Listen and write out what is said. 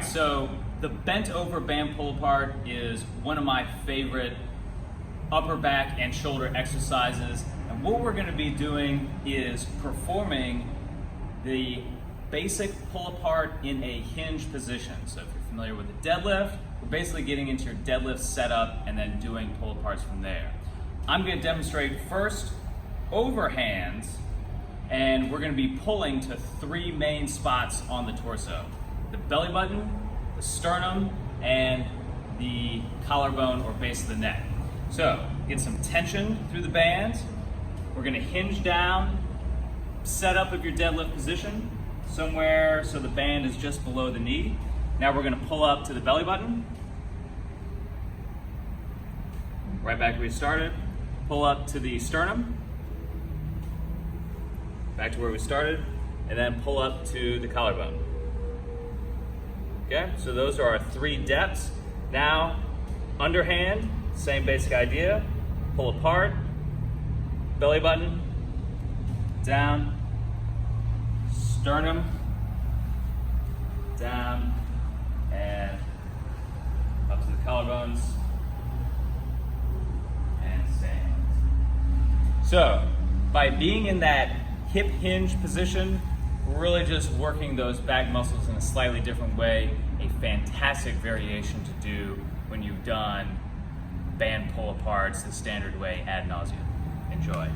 right, so the bent over band pull apart is one of my favorite upper back and shoulder exercises. And what we're gonna be doing is performing the basic pull apart in a hinge position. So if you're familiar with the deadlift, we're basically getting into your deadlift setup and then doing pull aparts from there. I'm gonna demonstrate first overhands, and we're gonna be pulling to three main spots on the torso: the belly button, the sternum, and the collarbone or base of the neck. So get some tension through the band. We're gonna hinge down, set up of your deadlift position somewhere so the band is just below the knee. Now we're gonna pull up to the belly button. Right back where we started. Pull up to the sternum. Back to where we started. And then pull up to the collarbone. Okay, so those are our three depths. Now, underhand, same basic idea. Pull apart, belly button, down, sternum, down, and up to the collarbones, and same. So, by being in that hip hinge position, we're really just working those back muscles in a slightly different way. A fantastic variation to do when you've done band pull aparts the standard way ad nauseum. Enjoy.